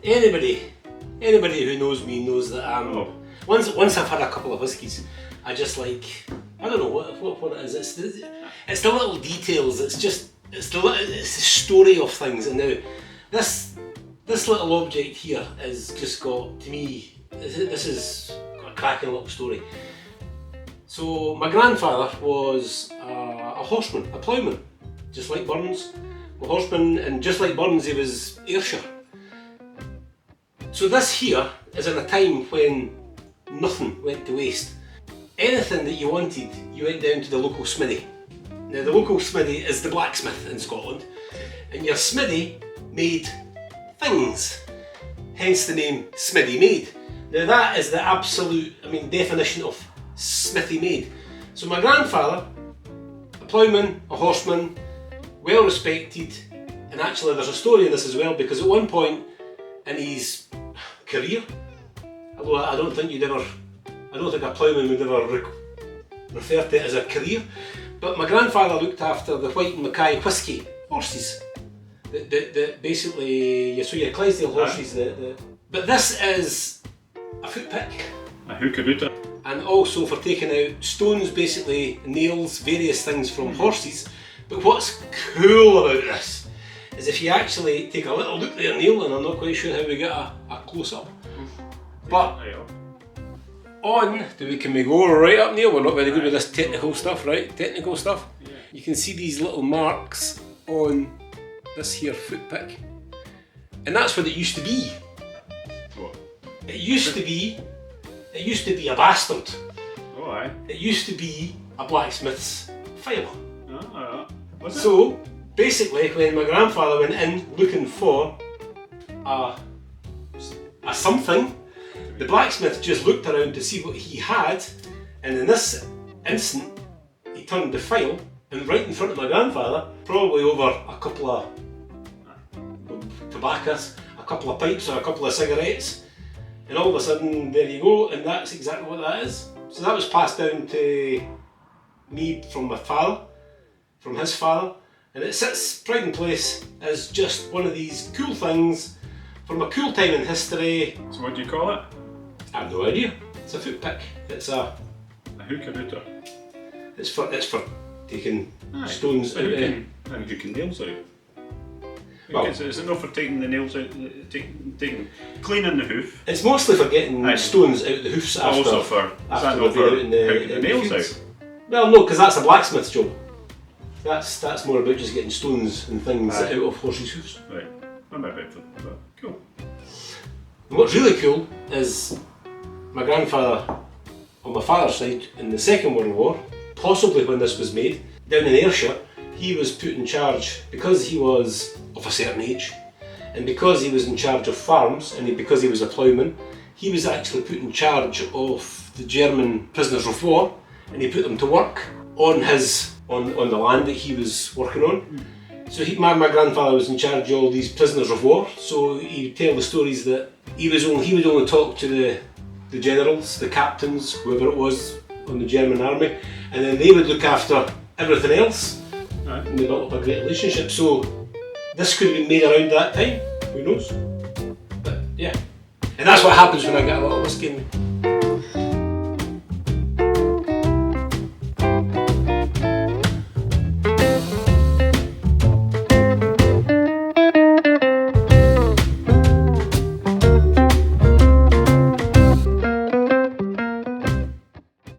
Anybody who knows me knows that once I've had a couple of whiskies, I just like, I don't know what it is. It's the little details. It's the story of things. And now this little object here has just got, to me, this is got a cracking little story. So my grandfather was a horseman, a ploughman, just like Burns. A horseman, and just like Burns, he was Ayrshire. So this here is in a time when nothing went to waste. Anything that you wanted, you went down to the local smithy. Now the local smithy is the blacksmith in Scotland, and your smithy made things, hence the name Smithy Made. Now that is the absolute, definition of smithy made. So my grandfather, a ploughman, a horseman, well respected, and actually there's a story in this as well, because at one point in his career, although I don't think a ploughman would ever refer to it as a career, but my grandfather looked after the White and Mackay whisky horses. That basically, so your Clydesdale horses. But this is a foot pick. A Hookerooter. And also for taking out stones, basically nails, various things from horses. But what's cool about this is if you actually take a little look there, Neil, and I'm not quite sure how we get a close up. But can we go right up, Neil? We're not very good with this technical stuff, right? Technical stuff. Yeah. You can see these little marks on this here foot pick. And that's what it used to be. What? It used to be a bastard. Oh, aye. It used to be a blacksmith's file. Was it? So basically, when my grandfather went in looking for a something, the blacksmith just looked around to see what he had, and in this instant, he turned the file, and right in front of my grandfather, probably over a couple of tobaccos, a couple of pipes or a couple of cigarettes, and all of a sudden, there you go, and that's exactly what that is. So that was passed down to me from my father, from his father, and it sits pride in place as just one of these cool things from a cool time in history. So what do you call it? I have no idea. It's a foot pick. It's a Hookerooter. It's for taking stones out of and hooking nails out. Well, is it not for taking the nails out, cleaning the hoof? It's mostly for getting stones out the hoofs after. Also for hooking the nails out? Well, no, because that's a blacksmith's job. That's more about just getting stones and things out of horses' hoofs. Right. I'm a bit for that. Cool. And what's really cool is my grandfather, on my father's side, in the Second World War, possibly when this was made, down in Ayrshire, he was put in charge, because he was of a certain age, and because he was in charge of farms, and because he was a ploughman, he was actually put in charge of the German prisoners of war, and he put them to work on the land that he was working on. So my grandfather was in charge of all these prisoners of war, so he would tell the stories that he would only talk to the generals, the captains, whoever it was on the German army, and then they would look after everything else, and they built up a great relationship. So this could have been made around that time, who knows? But yeah, and that's what happens when I get a lot of whiskey in me.